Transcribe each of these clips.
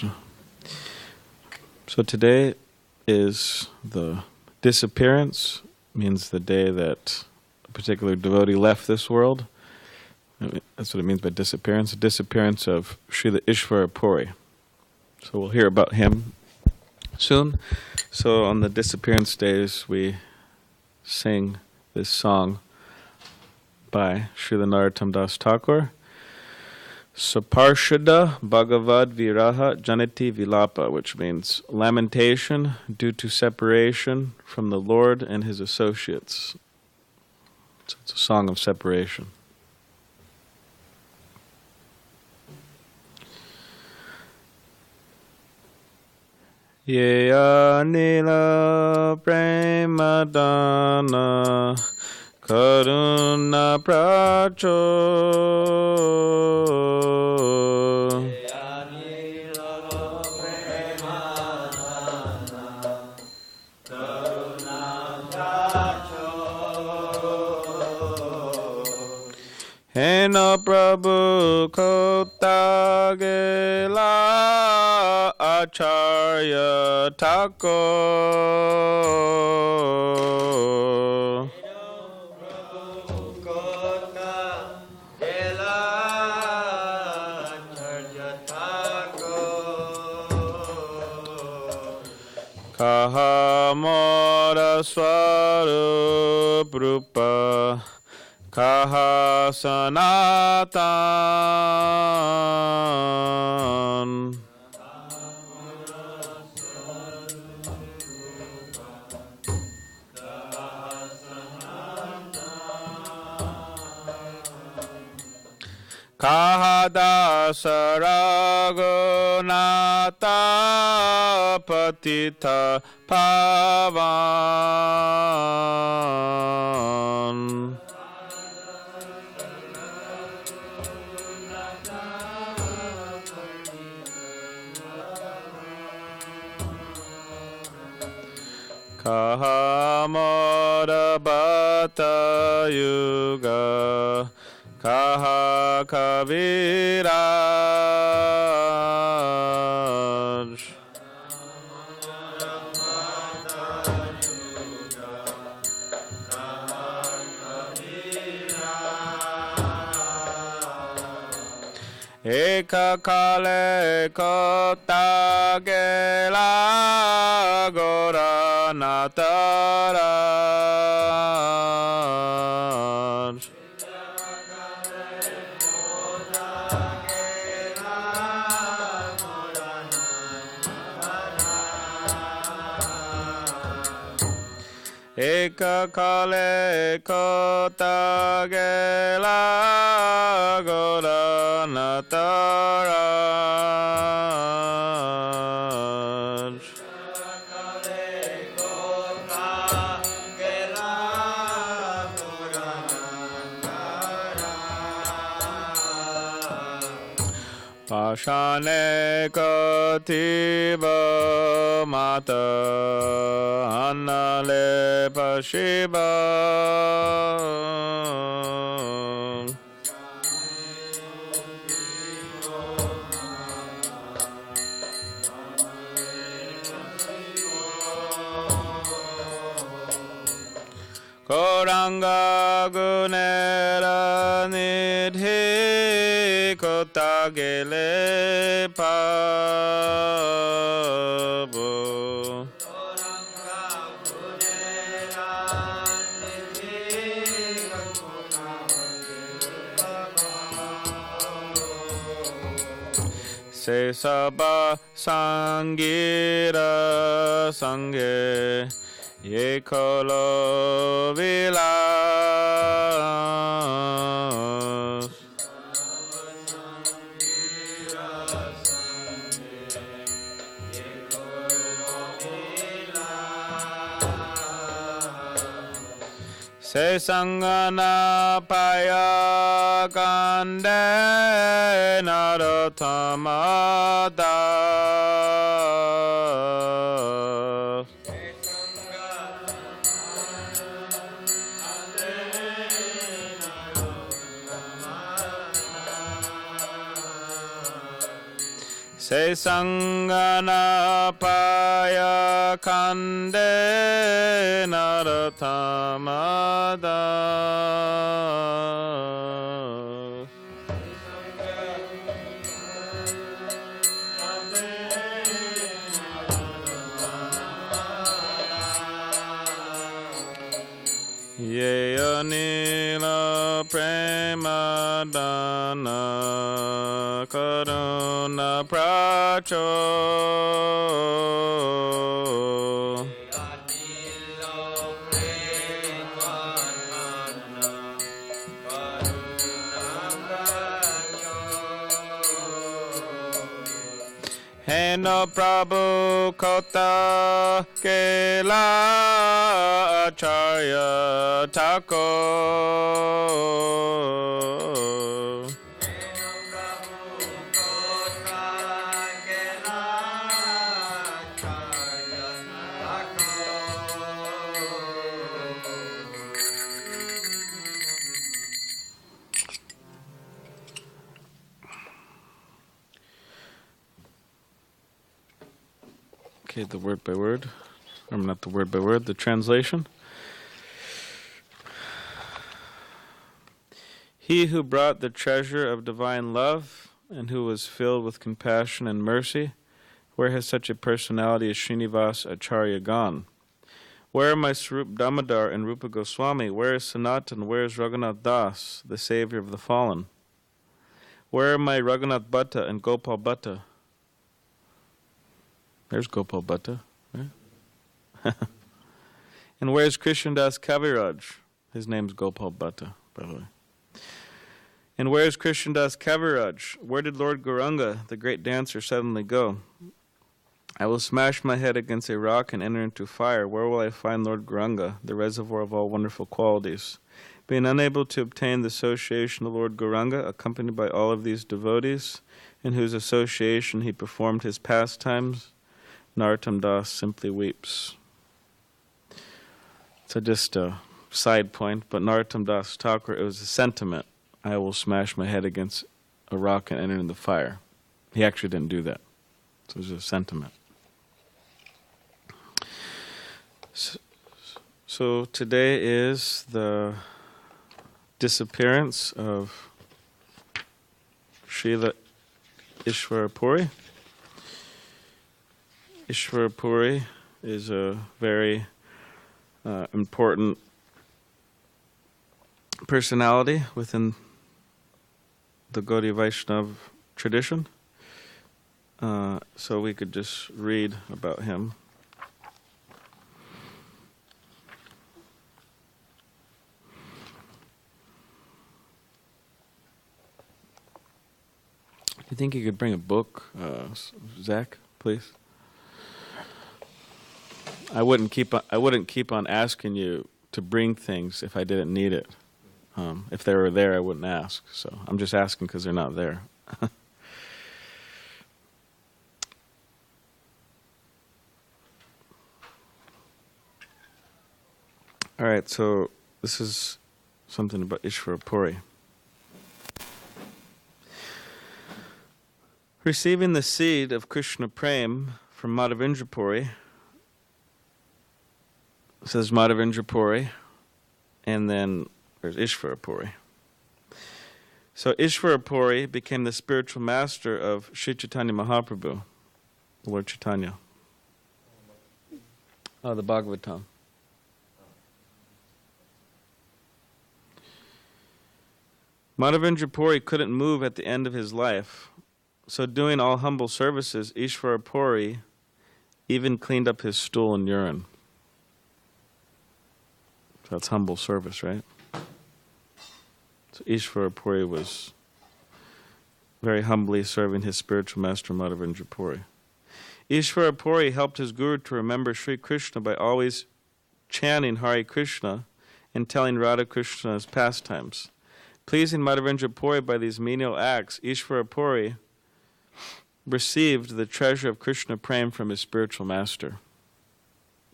Krishna. So today is the disappearance, means the day that a particular devotee left this world. That's what it means by disappearance, the disappearance of Srila Ishvara Puri. So we'll hear about him soon. So on the disappearance days, we sing this song by Srila Narottam Das Thakur. Saparshada Bhagavad Viraha Janati Vilapa, which means lamentation due to separation from the Lord and his associates. So it's a song of separation. Yeya nila premadana Karuna pracho Hena Prabhu Kotagela Acharya Thakur Kahamara Swarup Rupa Kaha Sanatan Kaha Dasa Raghunatha Patitha Pavan Kahamara Bhata Yuga Kaha Kaviraj Eka Kale Kotagela Gora Nataraj Eka Kale Kotagela Gora Nataraj Pashane Katiba Mata Annale Pashiba Koranga Gunera Nidhi Kotagele Pabu Se Saba Sangira Sangye Ye Kolo Vilas Se Sangana Paya Kande Narottamada Se sangana paya kande naratamada. Ye anila prema dana karuna pracho. Heno Prabhu kota kela acharya tako. Okay, the word by word. Not the word by word, the translation. He who brought the treasure of divine love and who was filled with compassion and mercy, where has such a personality as Srinivas Acharya gone? Where are my Swarup Damodar and Rupa Goswami? Where is Sanatan? Where is Raghunath Das, the savior of the fallen? Where are my Raghunath Bhatta and Gopal Bhatta? There's Gopal Bhatta. Right? And where's Krishnadas Kaviraj? His name's Gopal Bhatta, by the way. And where's Krishnadas Kaviraj? Where did Lord Gauranga, the great dancer, suddenly go? I will smash my head against a rock and enter into fire. Where will I find Lord Gauranga, the reservoir of all wonderful qualities? Being unable to obtain the association of Lord Gauranga, accompanied by all of these devotees, in whose association he performed his pastimes, Narottam Das simply weeps. So just a side point, but Narottam Das Thakur, it was a sentiment. I will smash my head against a rock and enter in the fire. He actually didn't do that. So it was a sentiment. So today is the disappearance of Srila Ishvara Puri. Ishvara Puri is a very important personality within the Gaudiya Vaishnava tradition. So we could just read about him. Do you think you could bring a book, Zach, please? I wouldn't keep on asking you to bring things if I didn't need it. If they were there, I wouldn't ask. So I'm just asking because they're not there. All right, so this is something about Ishvara Puri. Receiving the seed of Krishna Prem from Madhavendra Puri, says Madhavendra Puri, and then there's Ishvara Puri. So Ishvara Puri became the spiritual master of Sri Chaitanya Mahaprabhu, Lord Chaitanya. Oh, the Bhagavatam. Madhavendra Puri couldn't move at the end of his life, so doing all humble services, Ishvara Puri even cleaned up his stool and urine. So that's humble service, right? So Ishvara Puri was very humbly serving his spiritual master Madhavendra Puri. Ishvara Puri helped his guru to remember Sri Krishna by always chanting Hare Krishna and telling Radha Krishna's pastimes. Pleasing Madhavendra Puri by these menial acts, Ishvara Puri received the treasure of Krishna Prem from his spiritual master.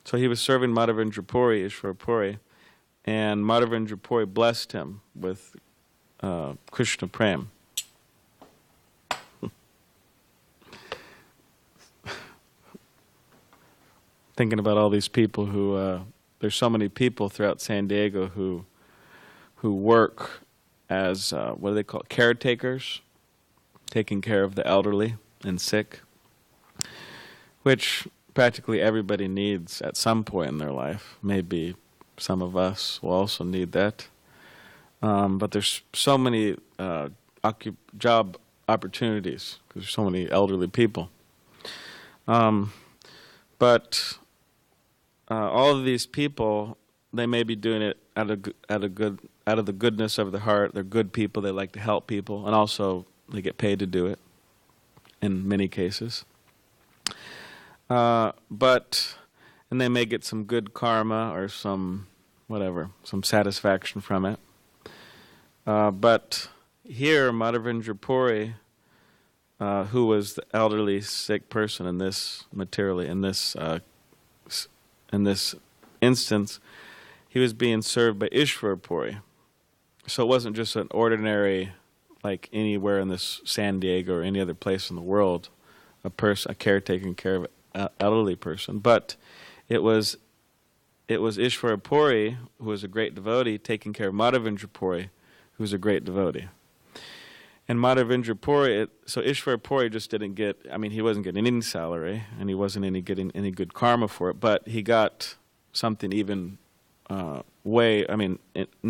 So he was serving Madhavendra Puri, Ishvara Puri, and Madhavendra Puri blessed him with Krishna Prem. thinking about all these people who, there's so many people throughout SanDiego who work as, what do they call it, caretakers, taking care of the elderly and sick, which practically everybody needs at some point in their life. Maybe some of us will also need that. But there's so many job opportunities because there's so many elderly people. But all of these people, they may be doing it out of the goodness of the heart. They're good people. They like to help people, and also they get paid to do it in many cases. And they may get some good karma or some satisfaction from it. But here, Madhavendra Puri, who was the elderly sick person in this instance, he was being served by Ishvara Puri. So it wasn't just an ordinary, like anywhere in this SanDiego or any other place in the world, a care taking care of an elderly person, but it was Ishvara Puri, who was a great devotee, taking care of Madhavendra Puri, who was a great devotee. And Madhavendra Puri, so Ishvara Puri just didn't get, he wasn't getting any salary, and he wasn't getting any good karma for it, but he got something even not even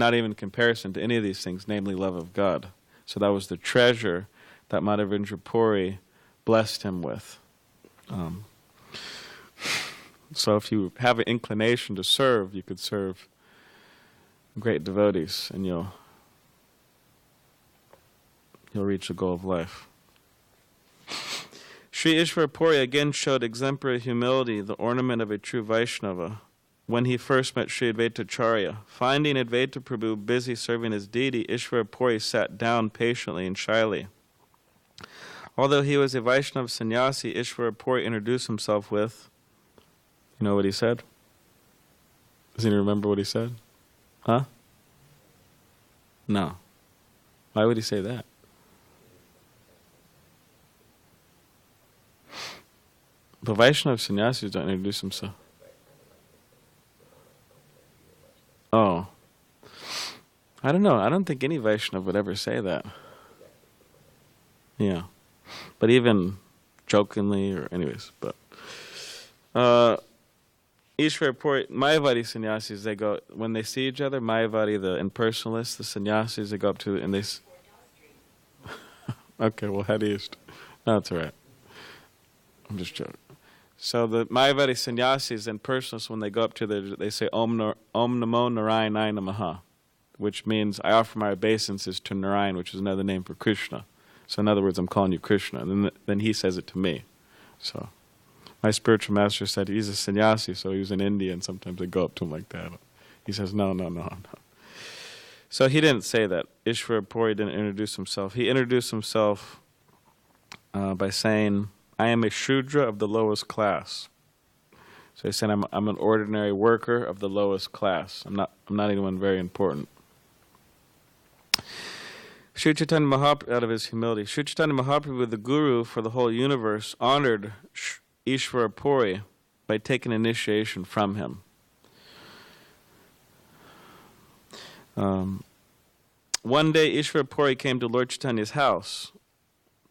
in comparison to any of these things, namely love of God. So that was the treasure that Madhavendra Puri blessed him with. So if you have an inclination to serve, you could serve great devotees, and you'll reach the goal of life. Sri Ishvara Puri again showed exemplary humility, the ornament of a true Vaishnava, when he first met Sri Advaitacharya. Finding Advaita Prabhu busy serving his deity, Ishvara Puri sat down patiently and shyly. Although he was a Vaishnava sannyasi, Ishvara Puri introduced himself with, you know what he said? Does anyone remember what he said? Huh? No. Why would he say that? But Vaishnava sannyasis don't introduce themselves. Oh. I don't know. I don't think any Vaishnava would ever say that. Yeah. But even jokingly or anyways. But Ishvara Puri, Mayavadi sannyasis, they go, when they see each other, Mayavadi, the impersonalists, the sannyasis, they go up to and they... Okay, well, head east. No, that's all right. I'm just joking. So the Mayavadi sannyasis and impersonalists, when they go up to they say, Om Namo Narayanaya Namaha, which means, I offer my obeisances to Narayan, which is another name for Krishna. So in other words, I'm calling you Krishna. And then he says it to me. So my spiritual master said he's a sannyasi, so he was in India, and sometimes they go up to him like that. He says, no. So he didn't say that. Ishvara Puri didn't introduce himself. He introduced himself by saying, I am a Shudra of the lowest class. So he said, I'm an ordinary worker of the lowest class. I'm not anyone very important. Sri Chaitanya Mahaprabhu, out of his humility, Sri Chaitanya Mahaprabhu, the Guru for the whole universe, honored Ishvara Puri by taking initiation from him. One day, Ishvara Puri came to Lord Chaitanya's house.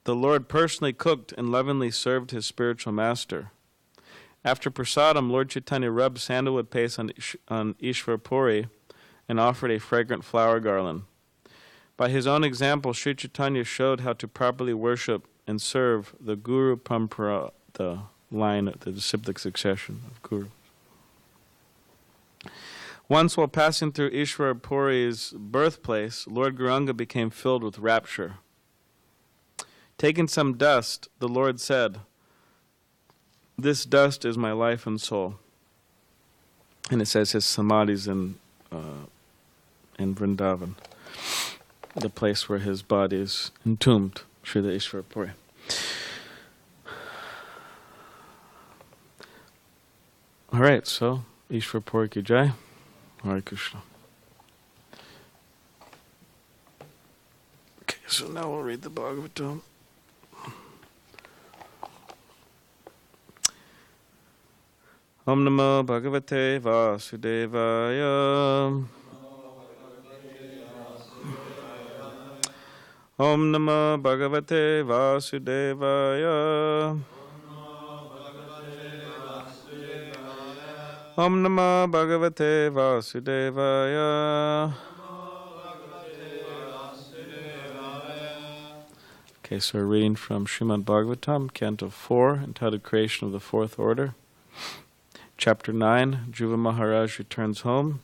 The Lord personally cooked and lovingly served his spiritual master. After prasadam, Lord Chaitanya rubbed sandalwood paste on Ishvara Puri and offered a fragrant flower garland. By his own example, Sri Chaitanya showed how to properly worship and serve the Guru Parampara, the line of the disciplic succession of Guru. Once while passing through Ishvara Puri's birthplace, Lord Gauranga became filled with rapture. Taking some dust, the Lord said, this dust is my life and soul. And it says his samadhi's in Vrindavan, the place where his body is entombed, Srila Ishvara Puri. All right, so Ishvara Puri ki jai. Hare Krishna. Okay, so now we'll read the Bhagavatam. Om Namo Bhagavate Vasudevaya. Om Namo Bhagavate Vasudevaya. Om Namo Bhagavate Vasudevaya. Okay, so we're reading from Srimad Bhagavatam, Canto 4, entitled Creation of the Fourth Order. Chapter 9, Dhruva Maharaj returns home.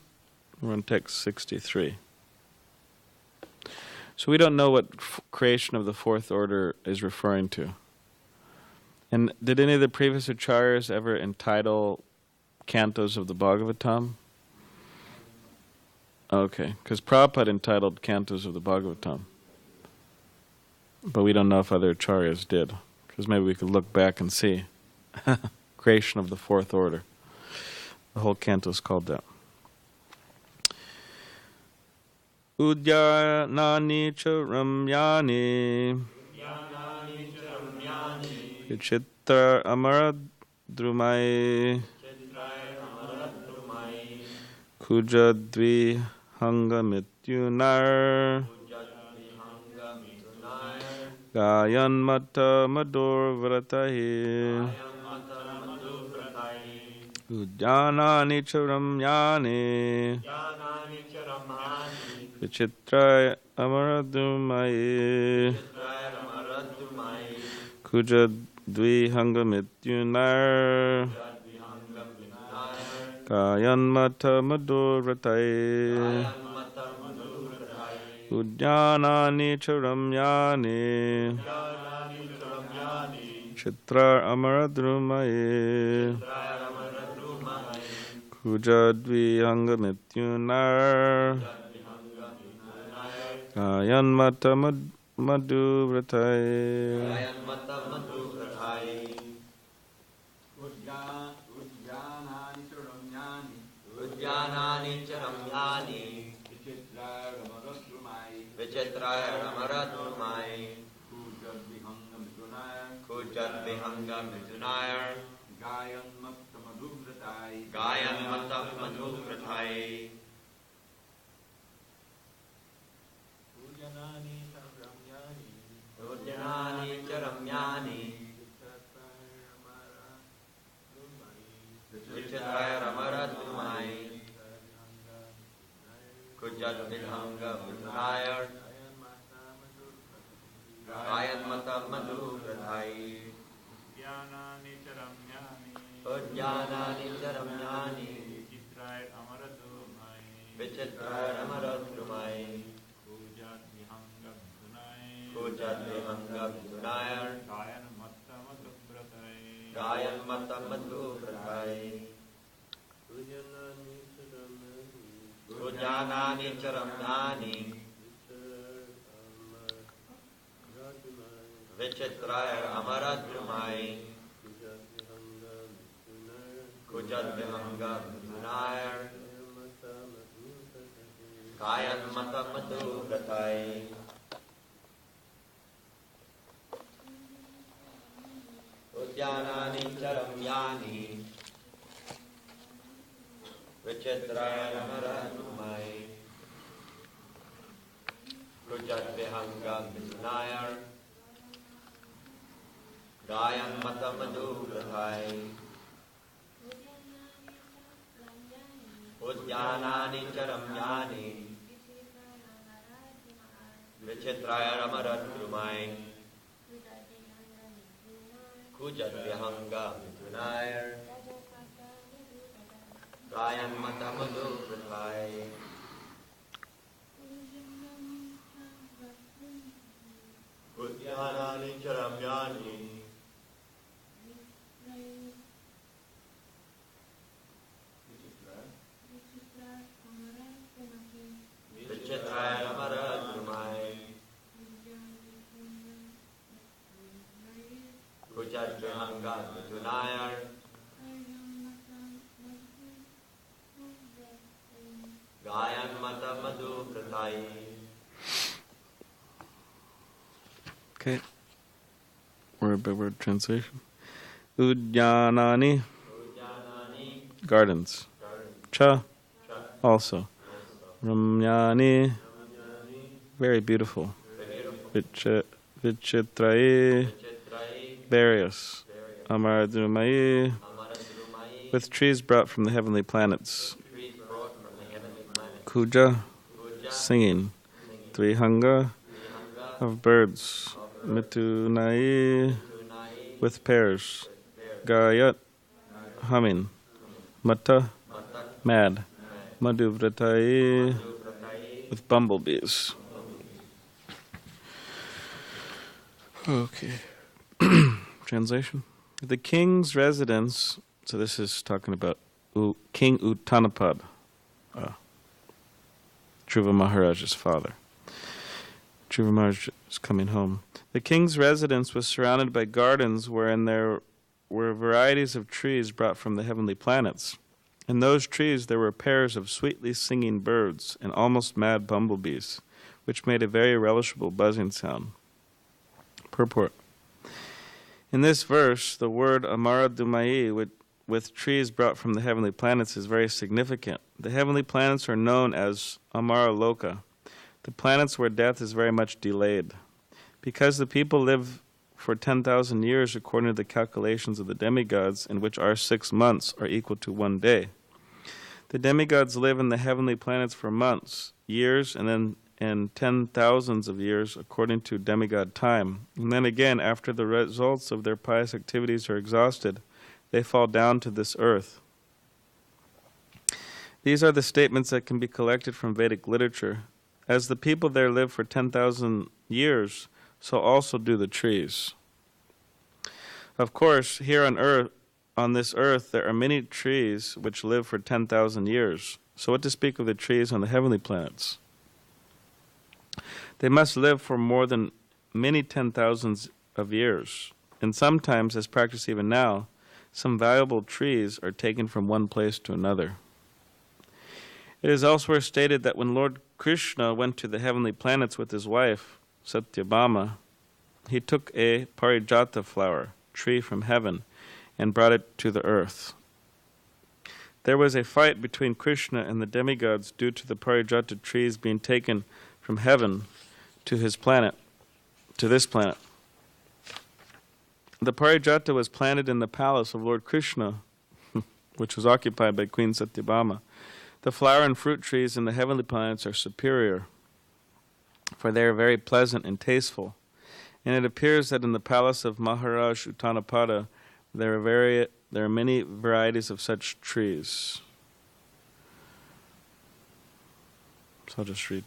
We're on text 63. So we don't know what creation of the fourth order is referring to. And did any of the previous acharyas ever entitle cantos of the Bhagavatam? Okay, because Prabhupada entitled cantos of the Bhagavatam. But we don't know if other acharyas did, because maybe we could look back and see. Creation of the fourth order. The whole canto is called that. Udyanani cha ramyani Vichitra amaradrumai Kujadvi hangamityunar Gayan mata madur vratahi Udyanani cha ramyani Vichitra amaradumai Kujadvi hangamityunar Gayan mata madurvatai Udyanani charamyani Chitra amaradumai Kujadvi hangamityunar Gayan mata madhuvratai. Udyanani charamyani Vichitraya ramaradrumai Kujat vihanga mitunaya Gayan matam madhuvratai. Udyanani charamyani Vichitraya ramaradrumai Kujat vihanga mitunaya Gayan matam madhuvratai. Udyanani charamyani Vichitraya ramaradrumai Kujat vihanga mitunaya Gayan matam madhuvratai. Udyanani charamyani Vichitraya amaradrumai Kujat vihanga mitunaya Gayan matam madhuvratai. Udyanani charamyani Vichitraya amaradrumai Kujat vihanga mitunaya Gayan matam madhuvratai. Udyanani charamyani Vichitraya amaradrumai Kujat vihanga mitunaya Gayan matam madhuvratai. Udyanani charamyani Vichitraya amaradrumai Kujat vihanga mitunaya Gayan matam madhuvratai. Okay. Word by word translation. Udyanani Gardens. Cha, also. Ramyani, very beautiful. Vichitrayi, various. Amaradumai, with trees brought from the heavenly planets. Kuja, singing. Trihanga, of birds. Mitunai, with pairs. Gayat, humming. Mata, mad. Madhuvratai, with bumblebees. Okay. Translation. The king's residence, so this is talking about King Uttanapad, Dhruva Maharaj's father. Dhruva Maharaj is coming home. The king's residence was surrounded by gardens wherein there were varieties of trees brought from the heavenly planets. In those trees there were pairs of sweetly singing birds and almost mad bumblebees, which made a very relishable buzzing sound. Purport. In this verse, the word Amaradumai, with trees brought from the heavenly planets, is very significant. The heavenly planets are known as Amaraloka, the planets where death is very much delayed. Because the people live for 10,000 years according to the calculations of the demigods, in which our 6 months are equal to 1 day. The demigods live in the heavenly planets for months, years, and then in 10,000s of years according to demigod time. And then again, after the results of their pious activities are exhausted, they fall down to this earth. These are the statements that can be collected from Vedic literature. As the people there live for 10,000 years, so also do the trees. Of course, here on this earth, there are many trees which live for 10,000 years. So what to speak of the trees on the heavenly planets? They must live for more than many 10,000s of years. And sometimes, as practiced even now, some valuable trees are taken from one place to another. It is elsewhere stated that when Lord Krishna went to the heavenly planets with his wife, Satyabhama, he took a parijata flower, tree from heaven, and brought it to the earth. There was a fight between Krishna and the demigods due to the parijata trees being taken from heaven to his planet, to this planet. The parijata was planted in the palace of Lord Krishna, which was occupied by Queen Satyabhama. The flower and fruit trees in the heavenly planets are superior, for they are very pleasant and tasteful. And it appears that in the palace of Maharaj Uttanapada, there are many varieties of such trees. So I'll just read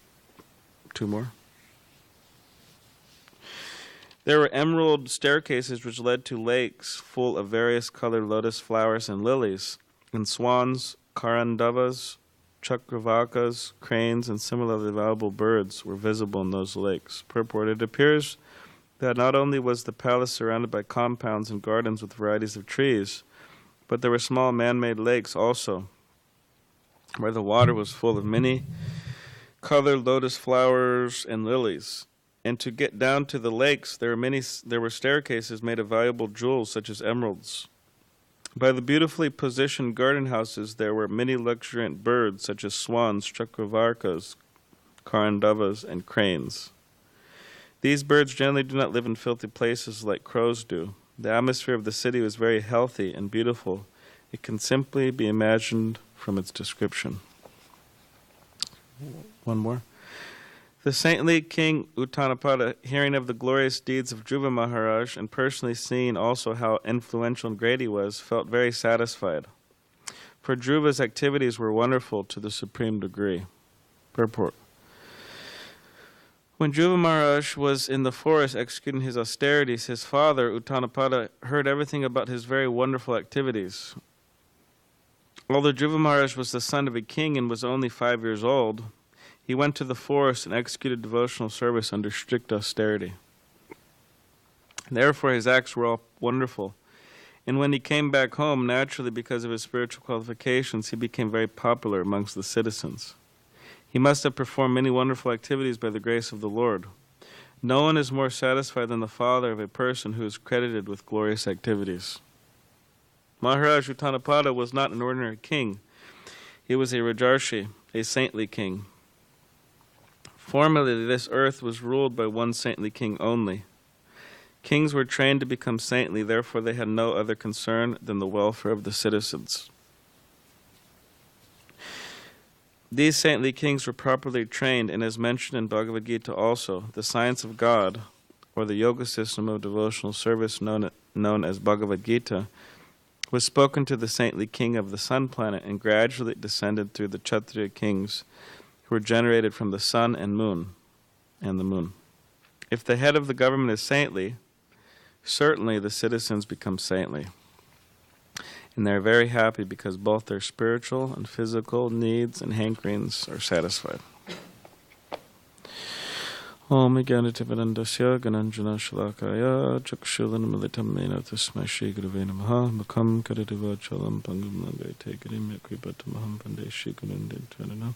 2 more. There were emerald staircases which led to lakes full of various colored lotus flowers and lilies, and swans, karandavas, chakravakas, cranes, and similarly valuable birds were visible in those lakes. Purport. It appears that not only was the palace surrounded by compounds and gardens with varieties of trees, but there were small man-made lakes also, where the water was full of many colored lotus flowers and lilies. And to get down to the lakes, there were staircases made of valuable jewels such as emeralds. By the beautifully positioned garden houses, there were many luxuriant birds such as swans, chakravarkas, karandavas, and cranes. These birds generally do not live in filthy places like crows do. The atmosphere of the city was very healthy and beautiful. It can simply be imagined from its description. 1 more. The saintly King Uttanapada, hearing of the glorious deeds of Dhruva Maharaj and personally seeing also how influential and great he was, felt very satisfied. For Dhruva's activities were wonderful to the supreme degree. Purport. When Dhruva Maharaj was in the forest executing his austerities, his father, Uttanapada, heard everything about his very wonderful activities. Although Dhruva Maharaj was the son of a king and was only 5 years old, he went to the forest and executed devotional service under strict austerity. Therefore, his acts were all wonderful. And when he came back home, naturally, because of his spiritual qualifications, he became very popular amongst the citizens. He must have performed many wonderful activities by the grace of the Lord. No one is more satisfied than the father of a person who is credited with glorious activities. Maharaj Uttanapada was not an ordinary king. He was a Rajarshi, a saintly king. Formerly, this earth was ruled by one saintly king only. Kings were trained to become saintly, therefore they had no other concern than the welfare of the citizens. These saintly kings were properly trained, and as mentioned in Bhagavad Gita also, the science of God, or the yoga system of devotional service known as Bhagavad Gita, was spoken to the saintly king of the sun planet and gradually descended through the Kshatriya kings who were generated from the sun and the moon. If the head of the government is saintly, certainly the citizens become saintly. And they're very happy because both their spiritual and physical needs and hankerings are satisfied. Om Jnanatimidandasya Gananjana Shalakaya Chakshulanamilitam Mena Tasmai Shri Gurave Namaha Makam Kadadivachalam Pangam Langate Karim Yakripatamaham Pande Shri Gunandintanam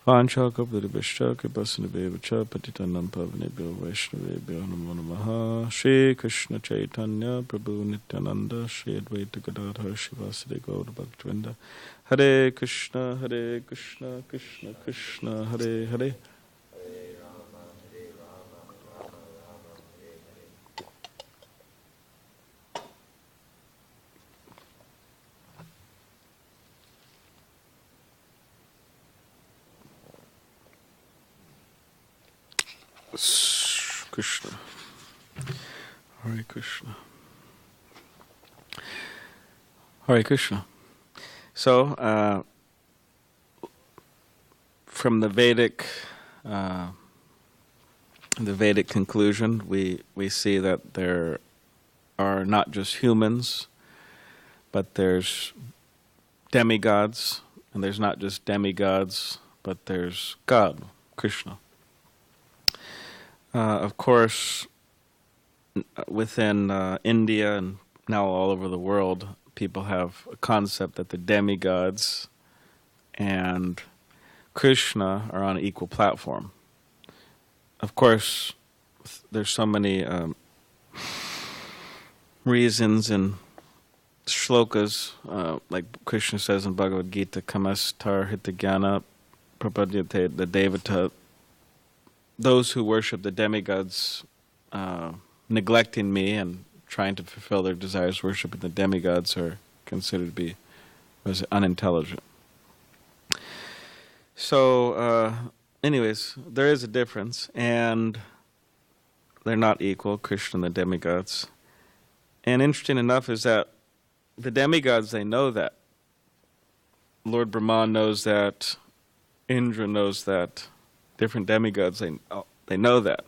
Vanchakapuribhishta Kripasanabhevacha Patitanam Pavanebhyo Vaishnavebhyo Namo Namaha Shri Krishna Chaitanya Prabhu Nityananda Shri Advaita Gadadhar Shivasade Gaura Bhaktivinoda Hare Krishna Krishna Krishna Hare Hare Krishna. Hare Krishna. Hare Krishna. So, from the Vedic conclusion, we see that there are not just humans, but there's demigods, and there's not just demigods, but there's God, Krishna. Of course, within India and now all over the world, people have a concept that the demigods and Krishna are on an equal platform. Of course, there's so many reasons and shlokas, like Krishna says in Bhagavad Gita, Kamastar Hitagyana Prapadyate the Devata. Those who worship the demigods, neglecting me and trying to fulfill their desires, worshiping the demigods, are considered to be unintelligent. So, anyways, there is a difference, and they're not equal, Krishna and the demigods. And interesting enough is that the demigods, they know that. Lord Brahma knows that. Indra knows that. Different demigods, they know that.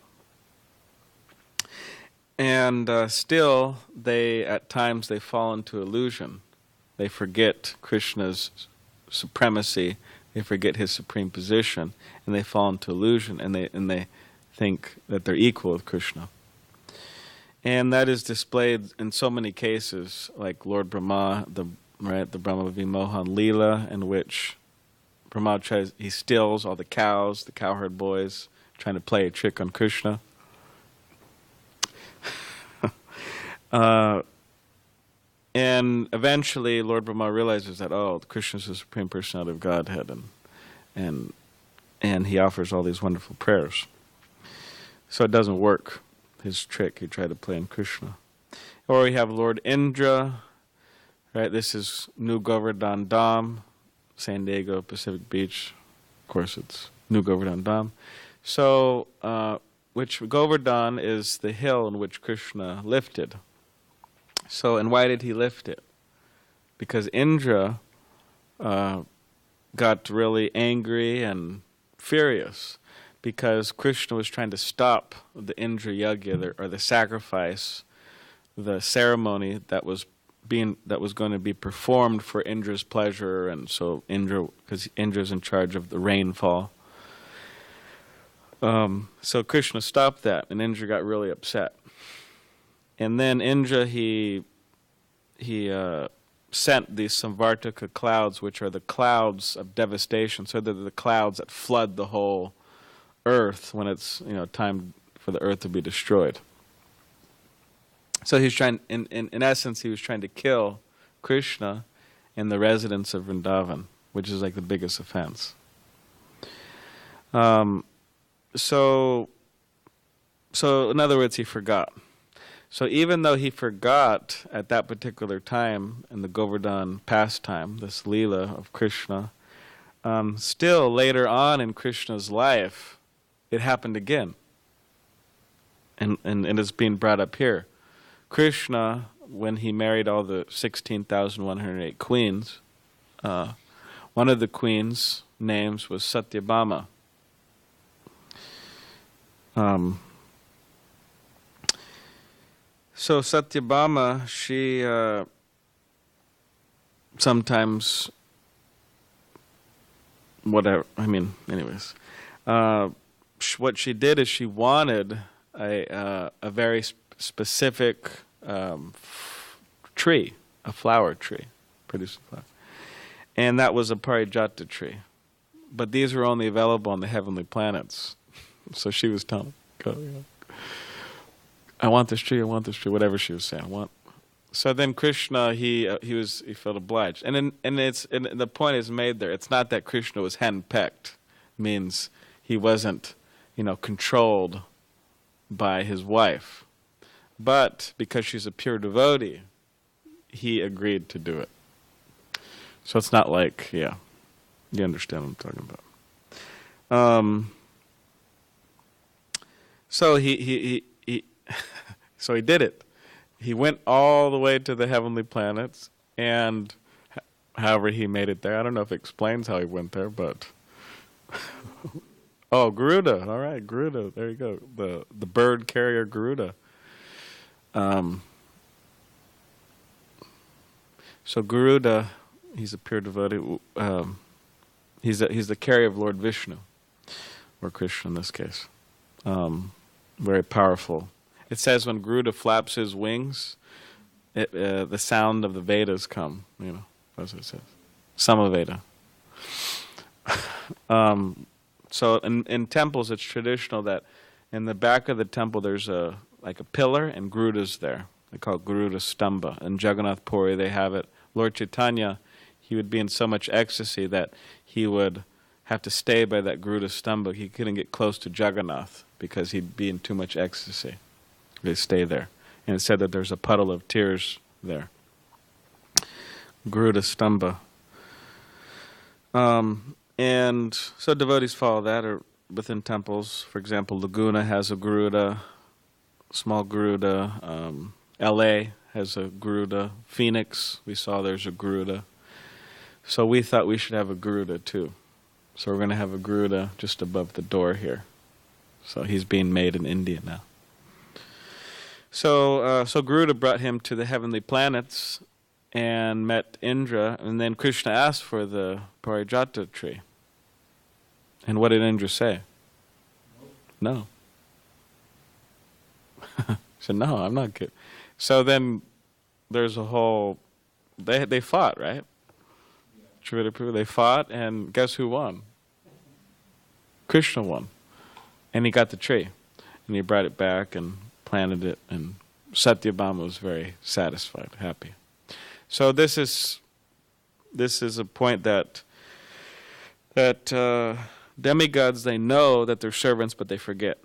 And still, at times, they fall into illusion. They forget Krishna's supremacy. They forget his supreme position, and they fall into illusion, and they think that they're equal with Krishna. And that is displayed in so many cases, like Lord Brahma, the Brahma Vimohan Leela, in which Brahma he steals all the cows, the cowherd boys, trying to play a trick on Krishna. And eventually, Lord Brahma realizes that, Krishna is the Supreme Personality of Godhead, and he offers all these wonderful prayers. So it doesn't work, his trick he tried to play on Krishna. Or we have Lord Indra, right? This is New Govardhan Dham, SanDiego, Pacific Beach. Of course, it's New Govardhan Dham. So, which Govardhan is the hill in which Krishna lifted. So, and why did he lift it? Because Indra got really angry and furious because Krishna was trying to stop the Indra Yagya, or the sacrifice, the ceremony that was going to be performed for Indra's pleasure, and so because Indra's in charge of the rainfall. So Krishna stopped that, and Indra got really upset. And then Indra, he sent these Samvartaka clouds, which are the clouds of devastation. So they're the clouds that flood the whole earth when it's time for the earth to be destroyed. So he's trying, in essence, he was trying to kill Krishna in the residence of Vrindavan, which is like the biggest offense. So in other words, he forgot. So even though he forgot at that particular time in the Govardhan pastime, this Leela of Krishna, still later on in Krishna's life, it happened again. And it's being brought up here. Krishna, when he married all the 16,108 queens, one of the queens' names was Satyabhama. So Satyabhama, she sometimes, whatever, anyways, what she did is she wanted a very specific tree, a flower tree, producing flower. And that was a parijata tree. But these were only available on the heavenly planets. So she was telling, I want this tree, whatever she was saying. So then Krishna, he felt obliged. And the point is made there. It's not that Krishna was handpicked. Means he wasn't, controlled by his wife. But because she's a pure devotee, he agreed to do it. So it's not like, you understand what I'm talking about. So he so he did it. He went all the way to the heavenly planets, and however he made it there. I don't know if it explains how he went there, but oh, Garuda. All right, Garuda. There you go. The bird carrier Garuda. So Garuda, he's a pure devotee. He's the carrier of Lord Vishnu, or Krishna in this case. Very powerful. It says when Garuda flaps his wings, the sound of the Vedas come. That's what it says. Samaveda. So in temples, it's traditional that in the back of the temple there's a pillar, and Garuda's there. They call it Garuda Stamba. In Jagannath Puri they have it. Lord Chaitanya, he would be in so much ecstasy that he would have to stay by that Garuda Stamba. He couldn't get close to Jagannath because he'd be in too much ecstasy. They stay there. And it said that there's a puddle of tears there. Garuda Stamba. And so devotees follow that, or within temples. For example, Laguna has a Garuda, small Garuda. L.A. has a Garuda. Phoenix, we saw there's a Garuda. So we thought we should have a Garuda too. So we're going to have a Garuda just above the door here. So he's being made in India now. So Garuda brought him to the heavenly planets and met Indra, and then Krishna asked for the parijata tree. And what did Indra say? No. He said, no, I'm not good. So then there's a whole, they fought, right? True, they fought, and guess who won? Krishna won. And he got the tree. And he brought it back and planted it, and Satyabhama was very satisfied, happy. So this is a point that demigods, they know that they're servants, but they forget.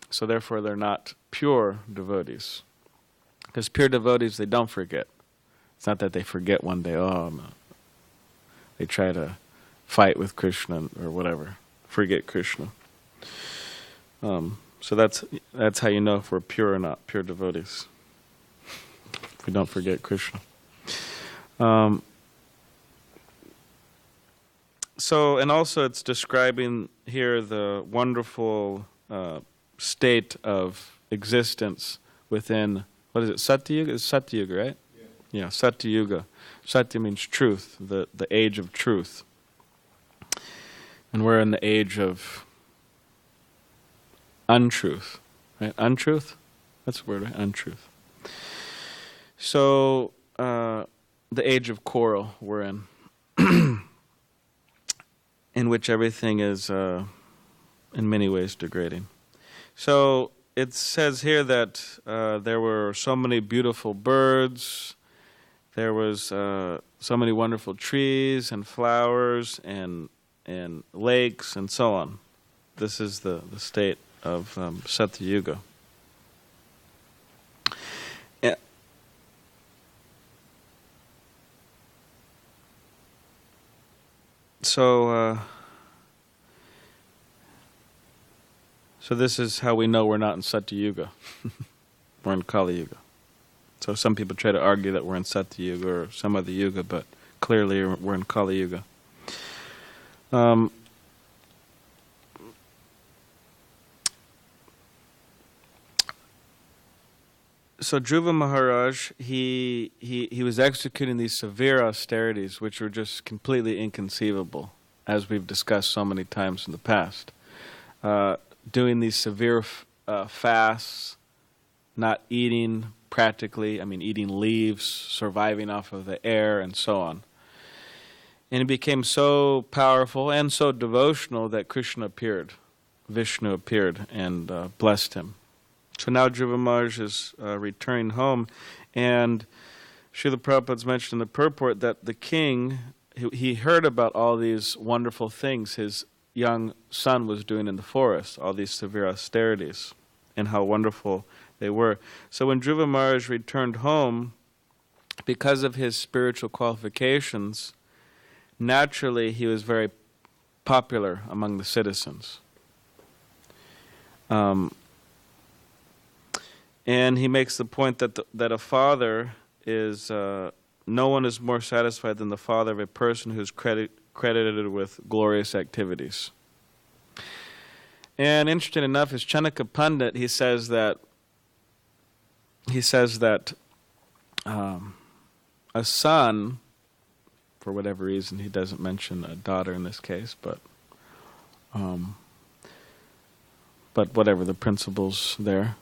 So therefore they're not pure devotees. Because pure devotees, they don't forget. It's not that they forget one day, they try to fight with Krishna or whatever, forget Krishna. So that's how you know if we're pure or not, pure devotees. If we don't forget Krishna. And also it's describing here the wonderful state of existence within, what is it, Satyuga? It's Satyuga, right? Yeah, Satyuga. Satya means truth, the age of truth. And we're in the age of untruth, right? Untruth? That's the word, right? Untruth. So, the age of coral we're in which everything is, in many ways, degrading. So, it says here that there were so many beautiful birds there was so many wonderful trees and flowers and lakes and so on. This is the state of Satya Yuga. So this is how we know we're not in Satya Yuga. We're in Kali Yuga. So some people try to argue that we're in Satya Yuga or some other Yuga, but clearly we're in Kali Yuga. So Dhruva Maharaj, he was executing these severe austerities, which were just completely inconceivable, as we've discussed so many times in the past. Doing these severe fasts, not eating practically, eating leaves, surviving off of the air, and so on. And it became so powerful and so devotional that Krishna appeared, Vishnu appeared and blessed him. So now Dhruva Maharaj is returning home, and Srila Prabhupada's mentioned in the purport that the king, he heard about all these wonderful things his young son was doing in the forest, all these severe austerities, and how wonderful they were. So when Dhruva Maharaj returned home, because of his spiritual qualifications, naturally he was very popular among the citizens. And he makes the point that a father is, no one is more satisfied than the father of a person who is credited with glorious activities. And interesting enough, his Chanaka Pandit, he says that a son, for whatever reason, he doesn't mention a daughter in this case, but whatever the principle's there.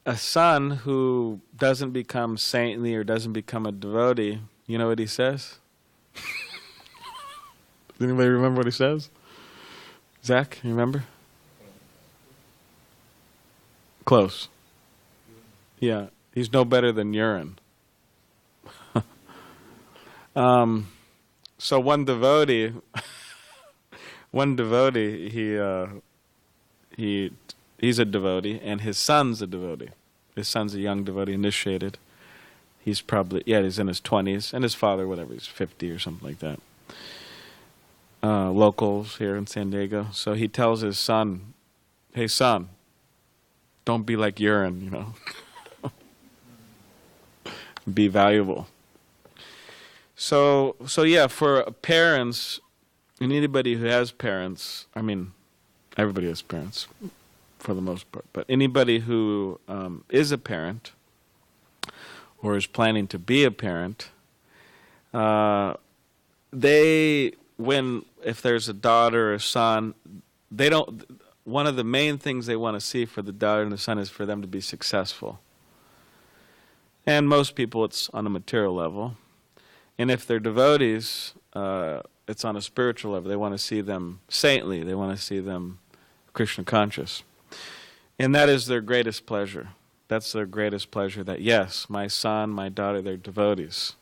A son who doesn't become saintly or doesn't become a devotee, you know what he says? Does anybody remember what he says? Zach, you remember? Close. Yeah, he's no better than urine. So one devotee, he's a devotee, and his son's a devotee. His son's a young devotee, initiated. He's probably, he's in his 20s, and his father, whatever, he's 50 or something like that. Locals here in SanDiego. So he tells his son, hey son, don't be like urine, Be valuable. So yeah, for parents, and anybody who has parents, everybody has parents, for the most part, but anybody who is a parent or is planning to be a parent, if there's a daughter or a son, one of the main things they want to see for the daughter and the son is for them to be successful. And most people, it's on a material level. And if they're devotees, it's on a spiritual level. They want to see them saintly. They want to see them Krishna conscious. And that is their greatest pleasure. That's their greatest pleasure, that yes, my son, my daughter, they're devotees.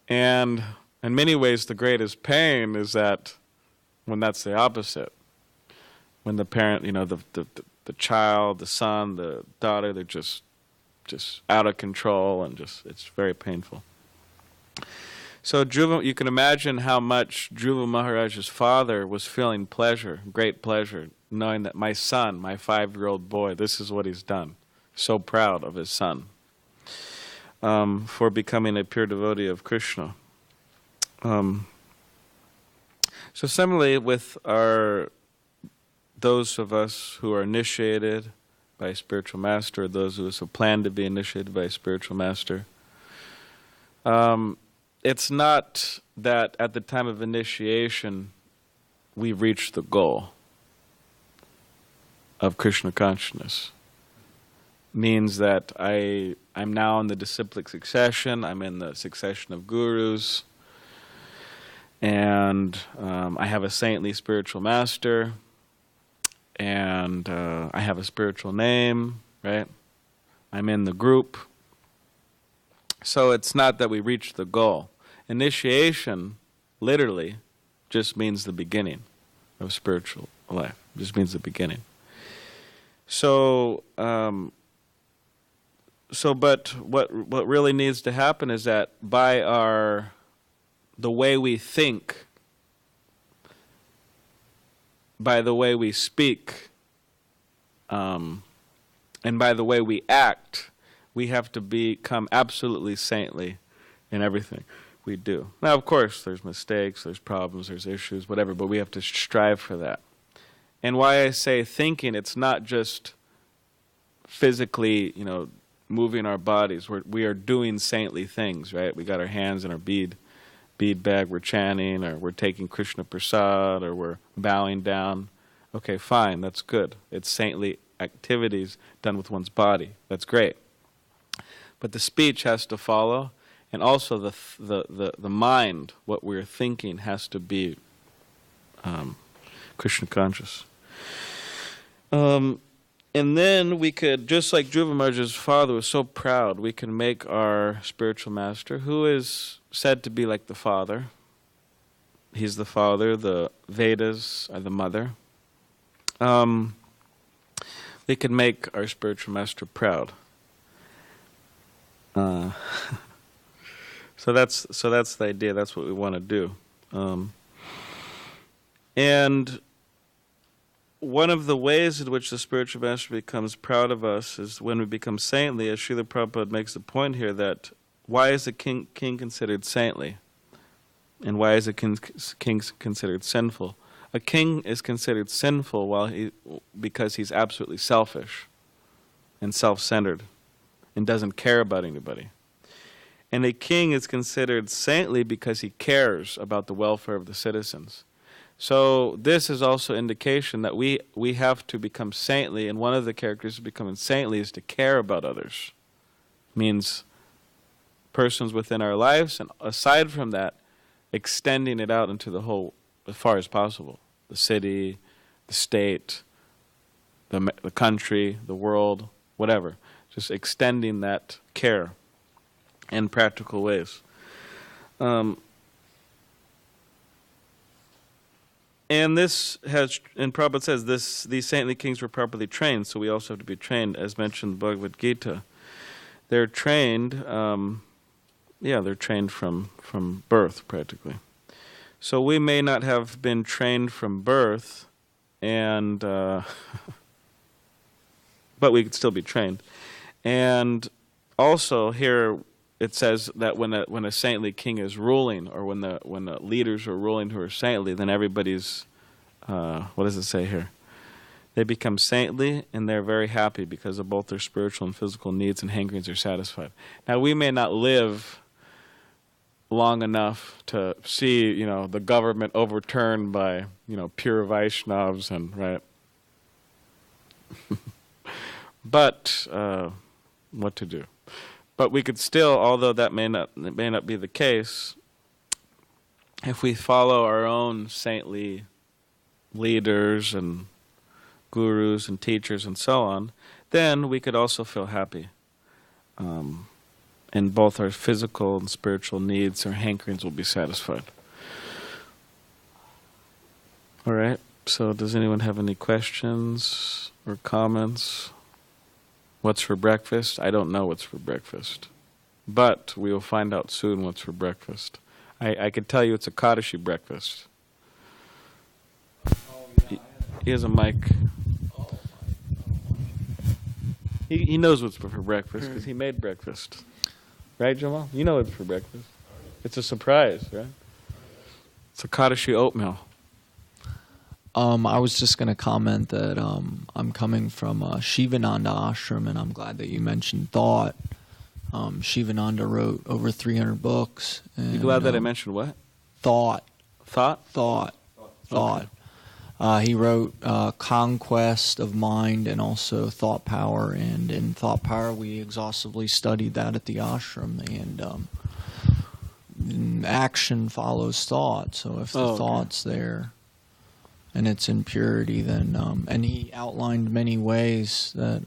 And in many ways, the greatest pain is that when that's the opposite. When the parent, the child, the son, the daughter, they're just out of control, and it's very painful. So you can imagine how much Dhruva Maharaj's father was feeling pleasure, great pleasure, knowing that my son, my 5-year-old boy, this is what he's done. So proud of his son for becoming a pure devotee of Krishna. So similarly with those of us who are initiated by a spiritual master, or those of us who plan to be initiated by a spiritual master, it's not that at the time of initiation we've reached the goal of Krishna consciousness. Means that I'm now in the disciplic succession, I'm in the succession of gurus, and I have a saintly spiritual master, and I have a spiritual name, right? I'm in the group. So it's not that we reach the goal. Initiation, literally, just means the beginning of spiritual life. It just means the beginning. So, but what really needs to happen is that by the way we think, by the way we speak, and by the way we act, we have to become absolutely saintly in everything we do. Now, of course, there's mistakes, there's problems, there's issues, whatever, but we have to strive for that. And why I say thinking, it's not just physically, moving our bodies. We are doing saintly things, right? We got our hands in our bead bag, we're chanting, or we're taking Krishna Prasad, or we're bowing down. Okay, fine, that's good. It's saintly activities done with one's body. That's great. But the speech has to follow, and also the mind, what we're thinking, has to be Krishna conscious. And then we could, just like Dhruva Maharaj's father was so proud, we can make our spiritual master, who is said to be like the father. He's the father, the Vedas are the mother. We can make our spiritual master proud. So that's the idea. That's what we want to do. And one of the ways in which the spiritual master becomes proud of us is when we become saintly, as Srila Prabhupada makes the point here, that why is a king considered saintly? And why is a king considered sinful? A king is considered sinful because he's absolutely selfish and self-centered and doesn't care about anybody. And a king is considered saintly because he cares about the welfare of the citizens. So this is also indication that we have to become saintly, and one of the characteristics of becoming saintly is to care about others. Means persons within our lives, and aside from that, extending it out into the whole, as far as possible. The city, the state, the country, the world, whatever. Just extending that care in practical ways. And this has, and Prabhupada says, these saintly kings were properly trained, so we also have to be trained, as mentioned in the Bhagavad Gita. They're trained, they're trained from birth, practically. So we may not have been trained from birth, and but we could still be trained. And also here it says that when a saintly king is ruling, or when the leaders are ruling who are saintly, then everybody's what does it say here? They become saintly, and they're very happy because of both their spiritual and physical needs and hankerings are satisfied. Now we may not live long enough to see, the government overturned by, pure Vaishnavas, and right. But what to do? But we could still, although that may not be the case, if we follow our own saintly leaders and gurus and teachers and so on, then we could also feel happy. And both our physical and spiritual needs or hankerings will be satisfied. All right, so does anyone have any questions or comments? What's for breakfast? I don't know what's for breakfast. But we will find out soon what's for breakfast. I could tell you it's a Kadashi breakfast. He has a mic. He knows what's for breakfast because he made breakfast. Right, Jamal? You know what's for breakfast. It's a surprise, right? It's a Kadashi oatmeal. I was just going to comment that I'm coming from Shivananda ashram, and I'm glad that you mentioned thought. Shivananda wrote over 300 books. And, you glad that I mentioned what? Thought. Thought? Thought. Okay. He wrote Conquest of Mind and also Thought Power, and in Thought Power we exhaustively studied that at the ashram, and action follows thought, so if the thought's there and it's in purity, then and he outlined many ways that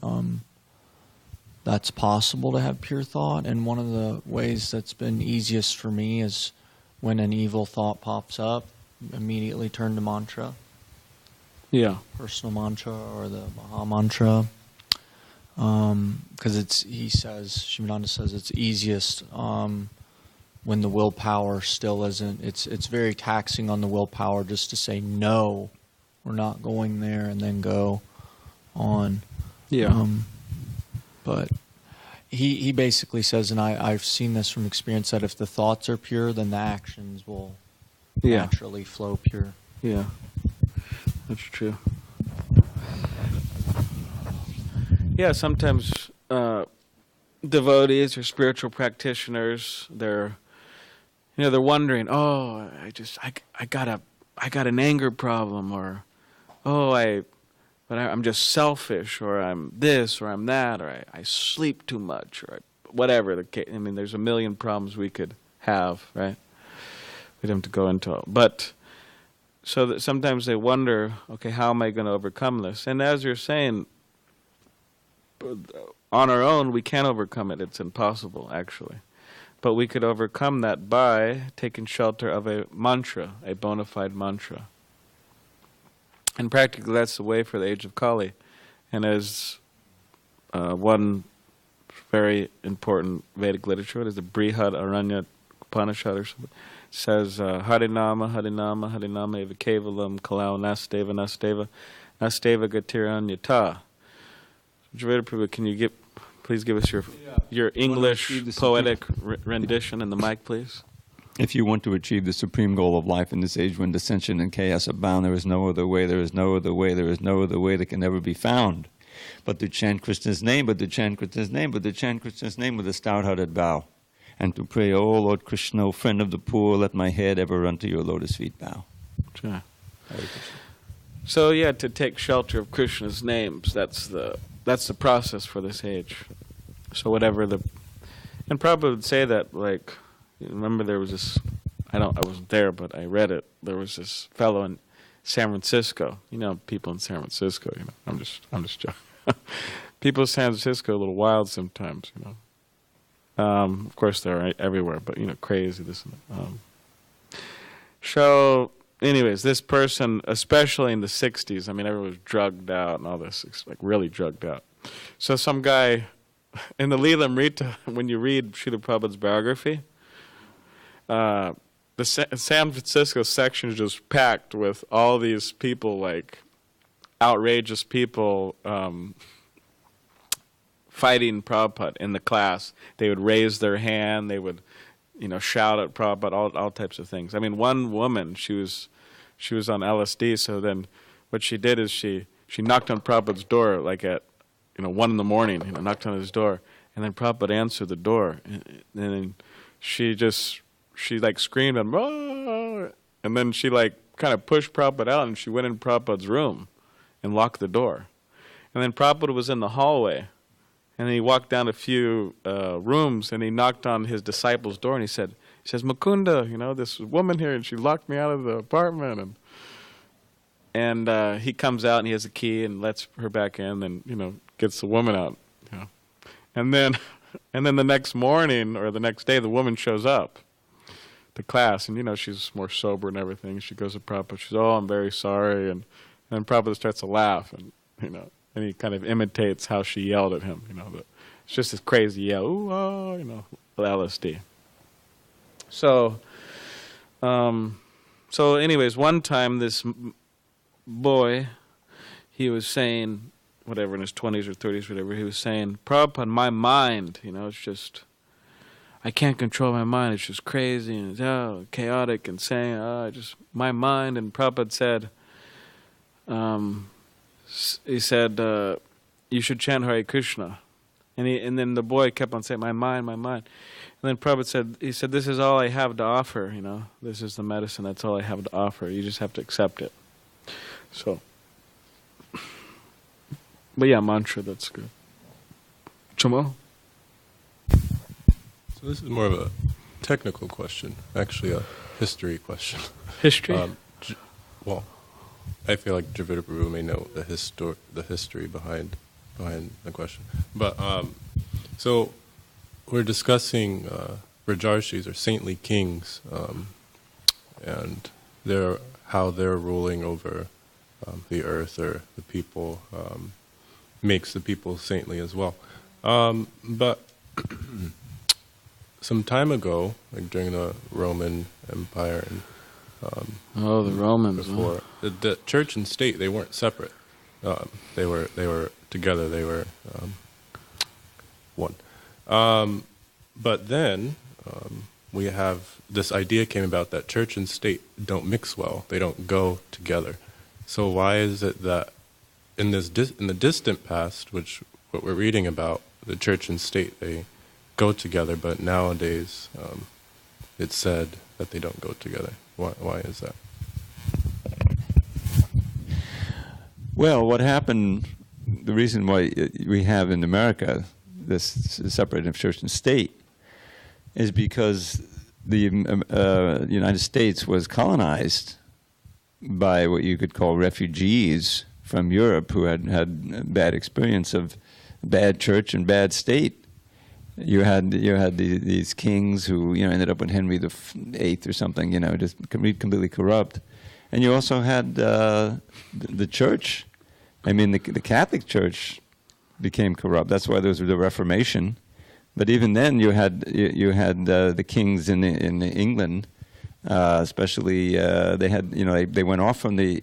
that's possible to have pure thought. And one of the ways that's been easiest for me is when an evil thought pops up, immediately turn to mantra. Yeah. Personal mantra or the Maha mantra. Because Shivananda says it's easiest when the willpower still isn't. It's very taxing on the willpower just to say, no, we're not going there, and then go on. Yeah. But he basically says, and I've seen this from experience, that if the thoughts are pure, then the actions will naturally flow pure. Yeah. That's true. Yeah, sometimes devotees or spiritual practitioners, they're wondering, oh, I got an anger problem, or I'm just selfish, or I'm this, or I'm that, or I sleep too much, or whatever the case. I mean, there's a million problems we could have, right? We don't have to go into all. But so that sometimes they wonder, okay, how am I going to overcome this? And as you're saying, on our own, we can't overcome it. It's impossible, actually. But we could overcome that by taking shelter of a mantra, a bona fide mantra. And practically, that's the way for the age of Kali. And as one very important Vedic literature, it is the Brihad Aranya Upanishad or something, says, Harinama, Harinama, Harinama eva kevalam kalau nasteva, nasteva, nasteva gatiran yata. Javeda Prabhu, can you please give us your English poetic rendition in the mic, please? If you want to achieve the supreme goal of life in this age when dissension and chaos abound, there is no other way, there is no other way, there is no other way that can ever be found but to chant Krishna's name, but to chant Krishna's name, but to chant Krishna's name with a stout-hearted bow, and to pray, O Lord Krishna, O friend of the poor, let my head ever run to your lotus feet bow. Sure. So yeah, to take shelter of Krishna's names, that's the process for this age. So whatever and Prabhupada would say that, like, remember there was this, I wasn't there, but I read it. There was this fellow in San Francisco. You know, people in San Francisco, I'm just joking. People in San Francisco are a little wild sometimes, Of course they're everywhere, but, crazy, this and that. So, anyways, this person, especially in the 60s, I mean, everyone was drugged out and all this, like really drugged out. So some guy, in the Leela Amrita, when you read Srila Prabhupada's biography, the San Francisco section is just packed with all these people, like outrageous people fighting Prabhupada in the class. They would raise their hand, they would, shout at Prabhupada, all types of things. I mean, one woman, she was on LSD, so then what she did is she knocked on Prabhupada's door, like at 1 in the morning, knocked on his door, and then Prabhupada answered the door, and then she like screamed and "Whoa!" And then she like kind of pushed Prabhupada out, and she went in Prabhupada's room and locked the door. And then Prabhupada was in the hallway, and he walked down a few rooms, and he knocked on his disciple's door, and he says, Mukunda, this woman here, and she locked me out of the apartment, and he comes out, and he has a key, and lets her back in, and gets the woman out, and then the next morning or the next day, the woman shows up to class, and she's more sober and everything. She goes to Prabhupada, she says, "Oh, I'm very sorry," and then Prabhupada starts to laugh, and and he kind of imitates how she yelled at him, but it's just this crazy yell, "Ooh, oh," with LSD. So anyways, one time this boy, he was saying, whatever, in his 20s or 30s, whatever, he was saying, Prabhupada, my mind, it's just, I can't control my mind, it's just crazy, and it's chaotic, and saying, just my mind. And Prabhupada said, he said, you should chant Hare Krishna. And then the boy kept on saying, my mind, my mind. And then Prabhupada said, this is all I have to offer, this is the medicine, that's all I have to offer, you just have to accept it. So, but yeah, mantra, that's good. Chamo? So this is more of a technical question, actually a history question. History? Well, I feel like Javeda Prabhu may know the history behind the question. But So we're discussing Rajarshis, or saintly kings, and how they're ruling over the earth or the people, makes the people saintly as well. But some time ago, like during the Roman Empire and the Romans. before, the church and state, they weren't separate. They were together. They were one. But then we have this idea came about that church and state don't mix well. They don't go together. So why is it that in the distant past, which what we're reading about, the church and state, they go together, but nowadays it's said that they don't go together? Why is that? Well, what happened, the reason why we have in America this separation of church and state is because the United States was colonized by what you could call refugees from Europe who had bad experience of bad church and bad state. You had these kings who ended up with Henry VIII or something, just completely corrupt, and you also had the church. I mean, the Catholic Church became corrupt. That's why there was the Reformation. But even then, you had the kings in England, especially they had they went off from the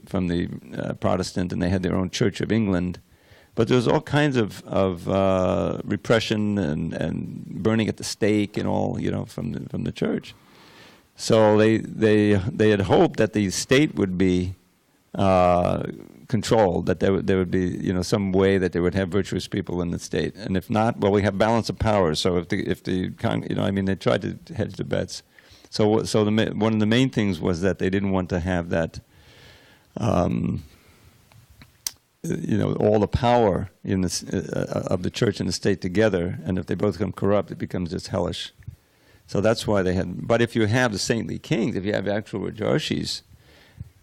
Protestant, and they had their own Church of England. But there was all kinds of repression and burning at the stake and all from the church. So they had hoped that the state would be controlled, that there would be some way that they would have virtuous people in the state, and if not, well, we have balance of power. So if they tried to hedge the bets. So one of the main things was that they didn't want to have that. All the power in this of the church and the state together, and if they both become corrupt, it becomes just hellish. So that's why they had. But if you have the saintly kings, if you have actual Rajarshis,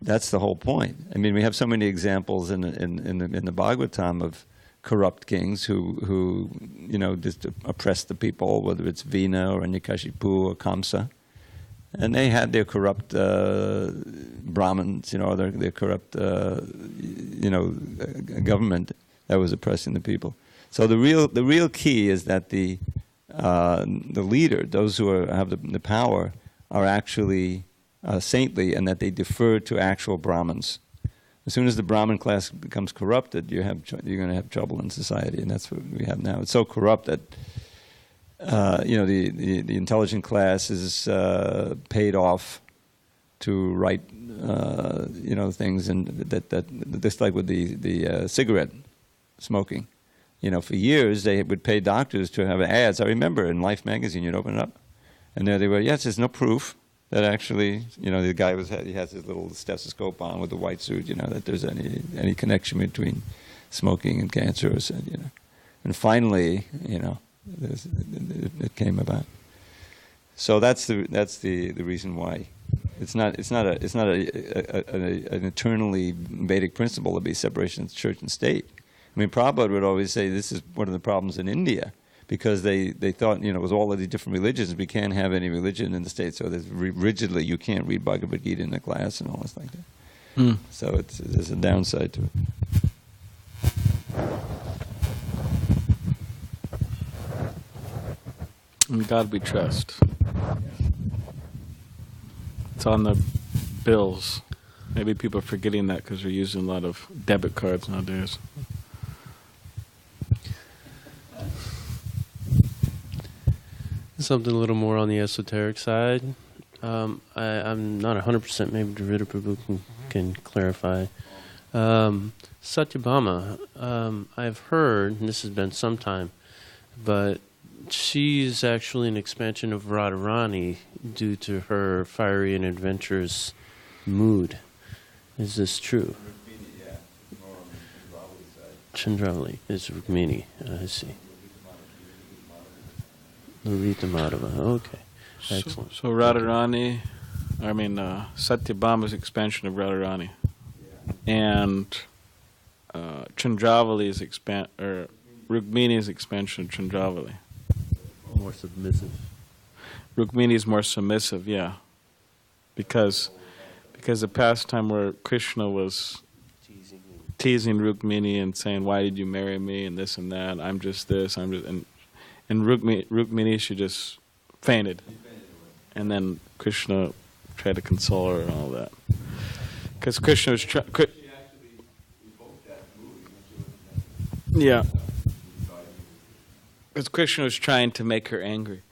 that's the whole point. I mean, we have so many examples in the Bhagavatam of corrupt kings who just oppress the people, whether it's Vina or Anyakashipu or Kamsa, and they had their corrupt Brahmins, their corrupt government that was oppressing the people. So the real key is that the leader, those who have the power, are actually saintly, and that they defer to actual Brahmins. As soon as the Brahmin class becomes corrupted, you're going to have trouble in society, and that's what we have now. It's so corrupt that the intelligent class is paid off to write things, and that just like with the cigarette smoking. For years they would pay doctors to have ads. I remember in Life magazine, you'd open it up, and there they were. Yes, there's no proof that actually, the guy he has his little stethoscope on with the white suit, that there's any connection between smoking and cancer, And finally, it came about. So that's the reason why it's not an eternally Vedic principle to be separation of church and state. I mean, Prabhupada would always say this is one of the problems in India, because they thought, it was all of these different religions. We can't have any religion in the state, so there's rigidly you can't read Bhagavad Gita in the class and all this like that. So there's a downside to it. In God we trust. It's on the bills. Maybe people are forgetting that because they're using a lot of debit cards nowadays. Something a little more on the esoteric side. I'm not 100%. Maybe Dravida Prabhu can clarify. Satyabhama, I've heard, and this has been some time, but she's actually an expansion of Radharani due to her fiery and adventurous mood. Is this true? Chandravali is Rukmini. I see. Lalita Madhava. Okay. Excellent. So Radharani, Satyabhama's expansion of Radharani. And Chandravali's Rukmini's expansion of Chandravali. more submissive. Rukmini is more submissive, yeah. Because the pastime where Krishna was teasing Rukmini and saying, "Why did you marry me?" and this and that. I'm just this. I'm just and Rukmini, she just fainted, and then Krishna tried to console her and all that. Because Krishna was yeah. Because Krishna was trying to make her angry,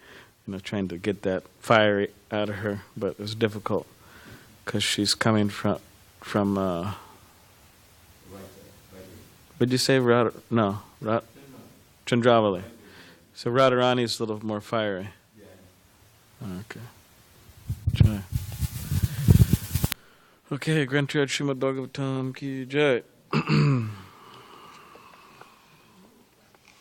trying to get that fire out of her, but it was difficult because she's coming from. Would you say Chandravali? So Radharani is a little more fiery. Okay. Try. Okay, Granth Srimad Bhagavatam ki jai.